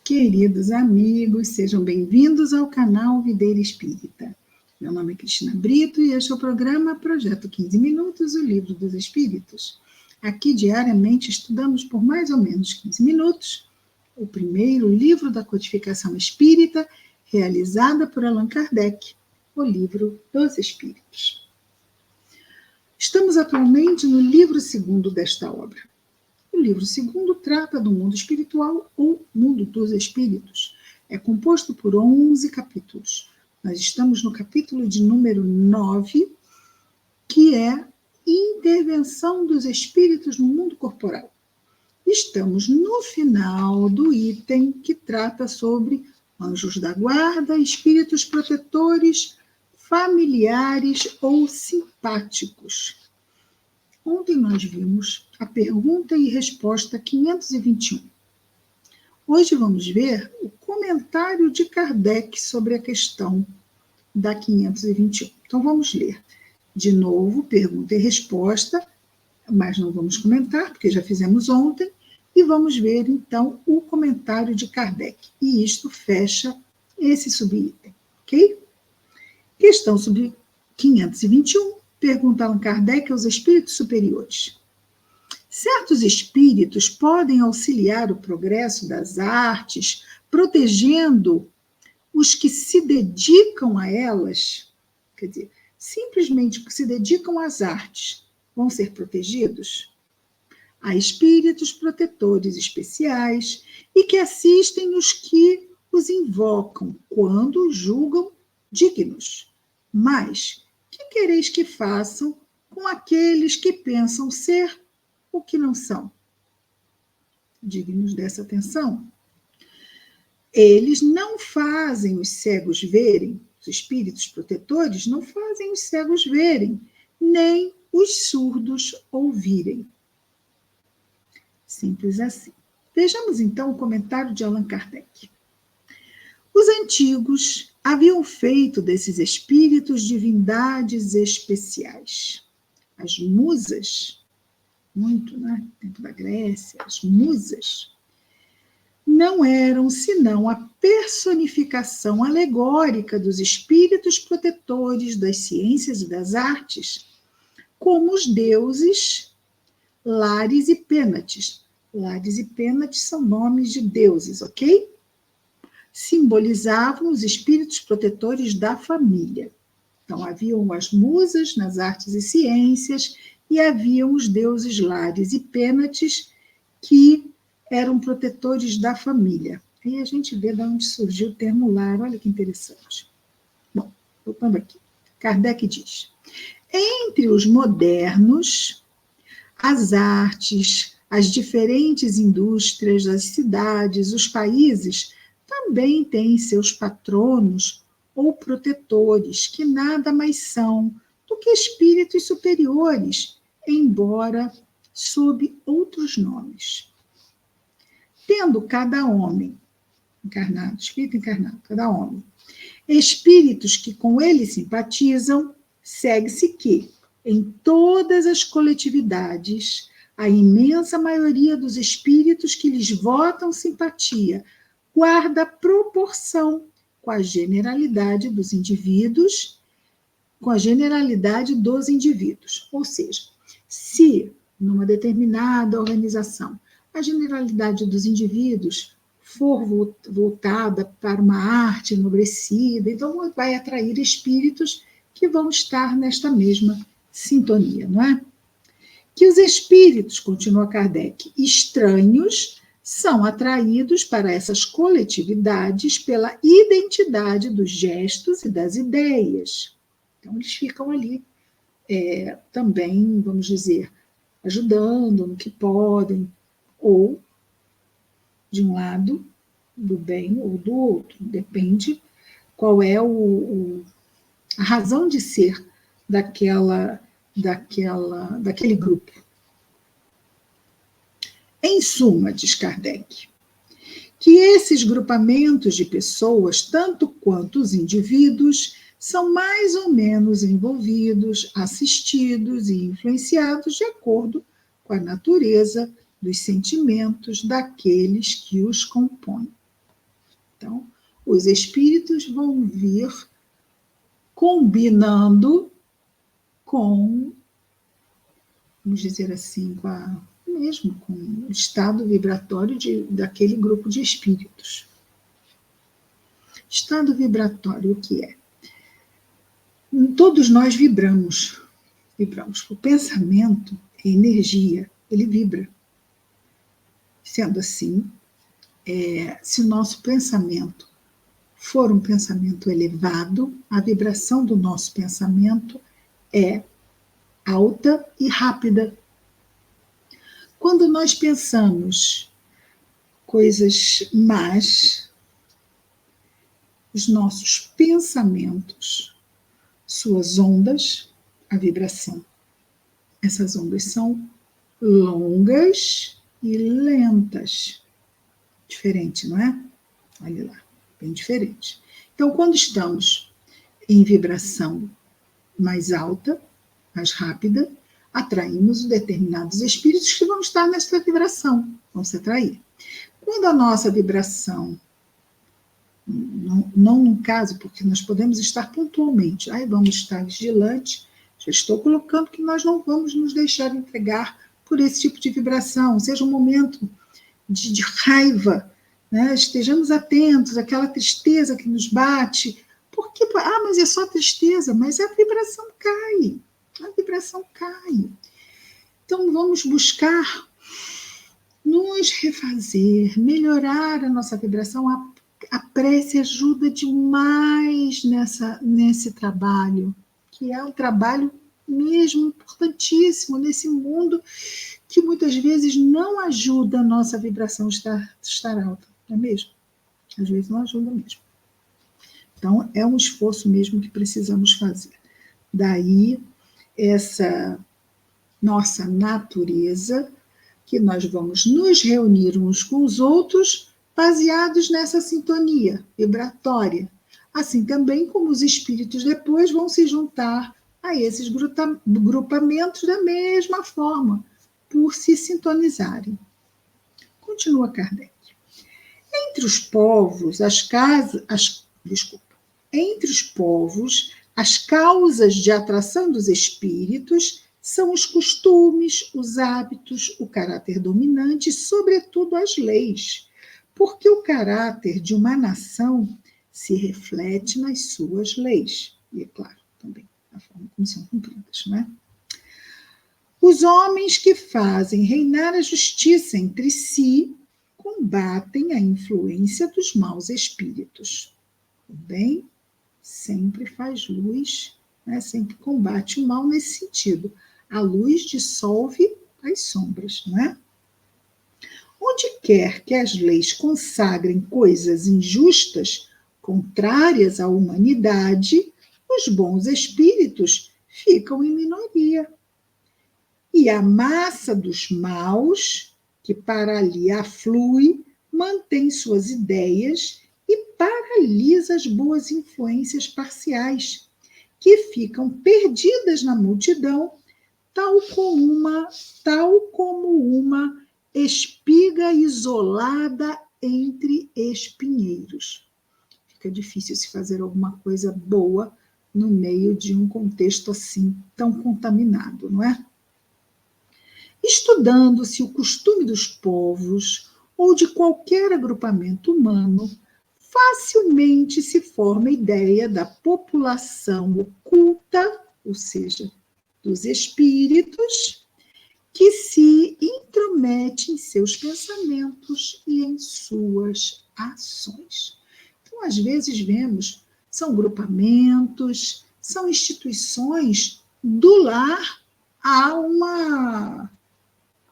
Queridos amigos, sejam bem-vindos ao canal Videira Espírita. Meu nome é Cristina Brito e este é o programa Projeto 15 Minutos, o Livro dos Espíritos. Aqui, diariamente, estudamos por mais ou menos 15 minutos o primeiro livro da codificação espírita, realizada por Allan Kardec, o Livro dos Espíritos. Estamos atualmente no livro segundo desta obra. O livro segundo trata do mundo espiritual ou mundo dos espíritos. É composto por 11 capítulos. Nós estamos no capítulo de número 9, que é intervenção dos espíritos no mundo corporal. Estamos no final do item que trata sobre anjos da guarda, espíritos protetores, familiares ou simpáticos. Ontem nós vimos a pergunta e resposta 521. Hoje vamos ver o comentário de Kardec sobre a questão da 521. Então vamos ler de novo, pergunta e resposta, mas não vamos comentar, porque já fizemos ontem, e vamos ver então o comentário de Kardec. E isto fecha esse subitem, ok? Questão sobre 521. Pergunta Allan Kardec aos espíritos superiores. Certos espíritos podem auxiliar o progresso das artes, protegendo os que se dedicam a elas? Quer dizer, simplesmente porque se dedicam às artes, vão ser protegidos? Há espíritos protetores especiais e que assistem os que os invocam quando os julgam dignos. Mas que quereis que façam com aqueles que pensam ser o que não são? Dignos dessa atenção. Eles não fazem os cegos verem, os espíritos protetores não fazem os cegos verem, nem os surdos ouvirem. Simples assim. Vejamos então o comentário de Allan Kardec. Os antigos haviam feito desses espíritos divindades especiais. As musas, muito, né? No tempo da Grécia, as musas, não eram senão a personificação alegórica dos espíritos protetores das ciências e das artes, como os deuses Lares e Pênates. Lares e Pênates são nomes de deuses, ok? Simbolizavam os espíritos protetores da família. Então, haviam as musas nas artes e ciências e haviam os deuses Lares e Pênates, que eram protetores da família. Aí a gente vê de onde surgiu o termo lar, olha que interessante. Bom, voltando aqui. Kardec diz: entre os modernos, as artes, as diferentes indústrias, as cidades, os países também têm seus patronos ou protetores, que nada mais são do que espíritos superiores, embora sob outros nomes. Tendo cada homem encarnado, espírito encarnado, cada homem, espíritos que com ele simpatizam, segue-se que, em todas as coletividades, a imensa maioria dos espíritos que lhes votam simpatia guarda proporção com a generalidade dos indivíduos, Ou seja, se numa determinada organização a generalidade dos indivíduos for voltada para uma arte enobrecida, então vai atrair espíritos que vão estar nesta mesma sintonia, não é? Que os espíritos, continua Kardec, estranhos, são atraídos para essas coletividades pela identidade dos gestos e das ideias. Então, eles ficam ali também, vamos dizer, ajudando no que podem, ou de um lado, do bem, ou do outro. Depende qual é a razão de ser daquele grupo. Em suma, diz Kardec, que esses grupamentos de pessoas, tanto quanto os indivíduos, são mais ou menos envolvidos, assistidos e influenciados de acordo com a natureza dos sentimentos daqueles que os compõem. Então, os espíritos vão vir combinando com, vamos dizer assim, com o estado vibratório daquele grupo de espíritos. Estado vibratório, o que é? Todos nós vibramos. O pensamento é energia, ele vibra. Sendo assim, se o nosso pensamento for um pensamento elevado, a vibração do nosso pensamento é alta e rápida. Quando nós pensamos coisas más, os nossos pensamentos, suas ondas, a vibração, essas ondas são longas e lentas. Diferente, não é? Olha lá, bem diferente. Então, quando estamos em vibração mais alta, mais rápida, atraímos determinados espíritos que vão estar nessa vibração, vão se atrair. Quando a nossa vibração, não no caso, porque nós podemos estar pontualmente, vamos estar vigilantes, já estou colocando que nós não vamos nos deixar entregar por esse tipo de vibração, seja um momento de raiva, né? Estejamos atentos àquela tristeza que nos bate, porque, mas é só tristeza, mas a vibração cai, Então, vamos buscar nos refazer, melhorar a nossa vibração. A prece ajuda demais nesse trabalho, que é um trabalho mesmo importantíssimo nesse mundo que muitas vezes não ajuda a nossa vibração a estar alta, não é mesmo? Às vezes não ajuda mesmo. Então, é um esforço mesmo que precisamos fazer. Daí, essa nossa natureza, que nós vamos nos reunir uns com os outros, baseados nessa sintonia vibratória. Assim também como os espíritos depois vão se juntar a esses grupamentos da mesma forma, por se sintonizarem. Continua Kardec. Entre os povos, as causas de atração dos espíritos são os costumes, os hábitos, o caráter dominante e, sobretudo, as leis, porque o caráter de uma nação se reflete nas suas leis, e, é claro, também a forma como são cumpridas, não é? Os homens que fazem reinar a justiça entre si combatem a influência dos maus espíritos. O bem sempre faz luz, né? Sempre combate o mal nesse sentido. A luz dissolve as sombras, não é? Onde quer que as leis consagrem coisas injustas, contrárias à humanidade, os bons espíritos ficam em minoria. E a massa dos maus, que para ali aflui, mantém suas ideias e paralisa as boas influências parciais, que ficam perdidas na multidão, tal como uma espiga isolada entre espinheiros. Fica difícil se fazer alguma coisa boa no meio de um contexto assim tão contaminado, não é? Estudando-se o costume dos povos ou de qualquer agrupamento humano, facilmente se forma a ideia da população oculta, ou seja, dos espíritos, que se intromete em seus pensamentos e em suas ações. Então, às vezes vemos, são grupamentos, são instituições do lar a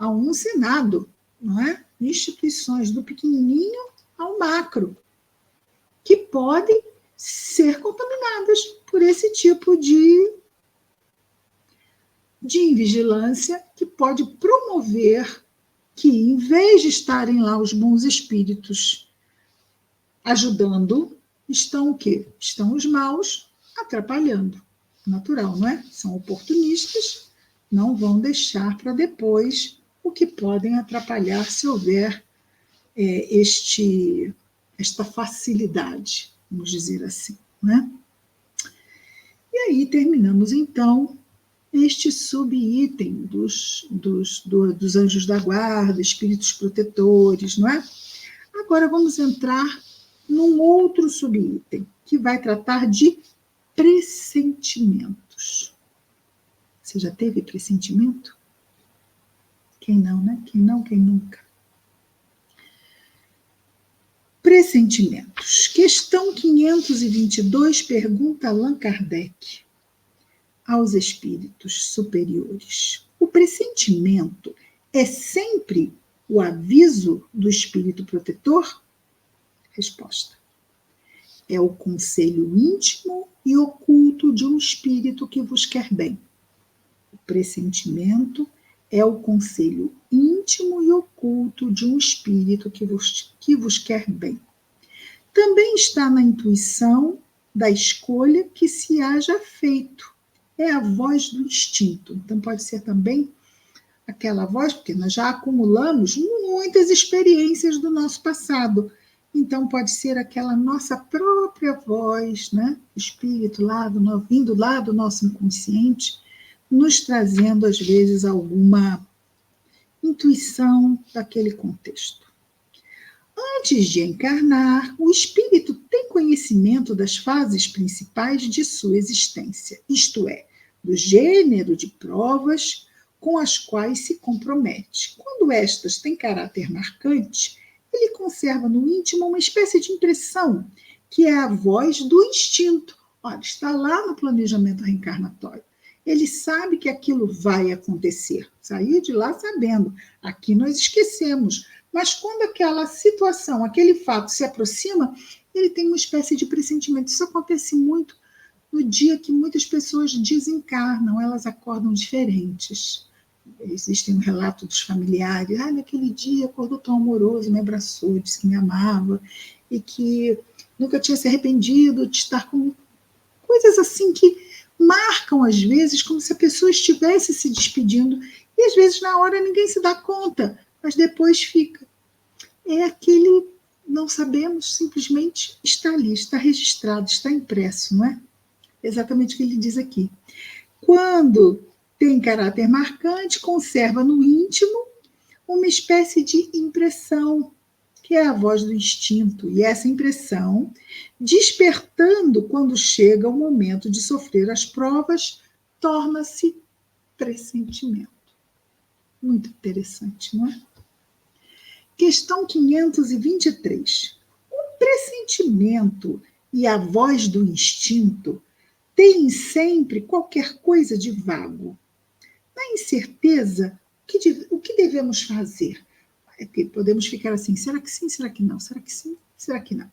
um Senado, não é? Instituições do pequenininho ao macro, que podem ser contaminadas por esse tipo de invigilância, que pode promover que, em vez de estarem lá os bons espíritos ajudando, estão o quê? Estão os maus atrapalhando. Natural, não é? São oportunistas, não vão deixar para depois o que podem atrapalhar se houver este esta facilidade, vamos dizer assim, né? E aí terminamos, então, este subitem dos anjos da guarda, espíritos protetores, não é? Agora vamos entrar num outro subitem, que vai tratar de pressentimentos. Você já teve pressentimento? Quem não, né? Quem não, quem nunca? Pressentimentos. Questão 522 pergunta Allan Kardec aos espíritos superiores. O pressentimento é sempre o aviso do espírito protetor? Resposta. É o conselho íntimo e oculto de um espírito que vos quer bem. O pressentimento é o conselho íntimo e oculto de um espírito que vos quer bem. Também está na intuição da escolha que se haja feito. É a voz do instinto. Então, pode ser também aquela voz, porque nós já acumulamos muitas experiências do nosso passado. Então, pode ser aquela nossa própria voz, né? O espírito vindo lá do nosso inconsciente, nos trazendo, às vezes, alguma intuição daquele contexto. Antes de encarnar, o espírito tem conhecimento das fases principais de sua existência, isto é, do gênero de provas com as quais se compromete. Quando estas têm caráter marcante, ele conserva no íntimo uma espécie de impressão, que é a voz do instinto. Olha, está lá no planejamento reencarnatório. Ele sabe que aquilo vai acontecer. Saiu de lá sabendo. Aqui nós esquecemos. Mas quando aquela situação, aquele fato se aproxima, ele tem uma espécie de pressentimento. Isso acontece muito no dia que muitas pessoas desencarnam, elas acordam diferentes. Existe um relato dos familiares, naquele dia acordou tão amoroso, me abraçou, disse que me amava, e que nunca tinha se arrependido de estar comigo. Coisas assim que marcam, às vezes, como se a pessoa estivesse se despedindo, e às vezes na hora ninguém se dá conta, mas depois fica. É aquele, não sabemos, simplesmente está ali, está registrado, está impresso, não é? Exatamente o que ele diz aqui. Quando tem caráter marcante, conserva no íntimo uma espécie de impressão, que é a voz do instinto, e essa impressão, despertando quando chega o momento de sofrer as provas, torna-se pressentimento. Muito interessante, não é? Questão 523. O pressentimento e a voz do instinto têm sempre qualquer coisa de vago. Na incerteza, o que devemos fazer? Podemos ficar assim, será que sim, será que não? Será que sim, será que não?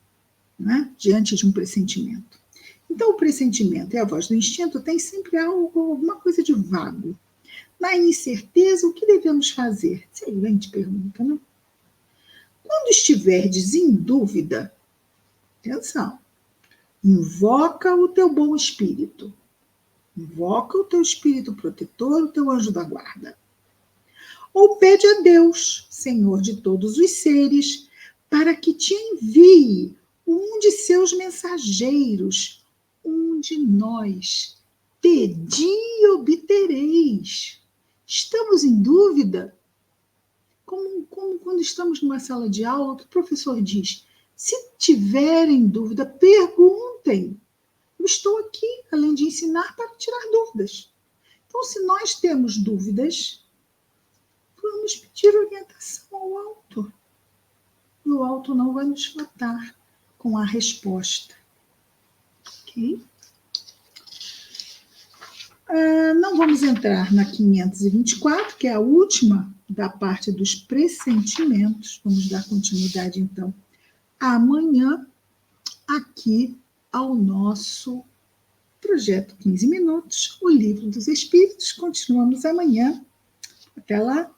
Né? Diante de um pressentimento. Então, o pressentimento e a voz do instinto têm sempre alguma coisa de vago. Na incerteza, o que devemos fazer? Excelente pergunta, não? Quando estiverdes em dúvida, atenção, invoca o teu bom espírito. Invoca o teu espírito protetor, o teu anjo da guarda. Ou pede a Deus, Senhor de todos os seres, para que te envie um de seus mensageiros, um de nós. Pedi e obtereis. Estamos em dúvida? Como quando estamos numa sala de aula, o que o professor diz? Se tiverem dúvida, perguntem. Eu estou aqui, além de ensinar, para tirar dúvidas. Então, se nós temos dúvidas, vamos pedir orientação ao alto. E o alto não vai nos faltar com a resposta. Ok? Não vamos entrar na 524, que é a última da parte dos pressentimentos. Vamos dar continuidade, então, amanhã, aqui ao nosso projeto 15 Minutos, o Livro dos Espíritos. Continuamos amanhã. Até lá,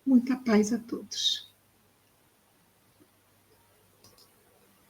muita paz a todos.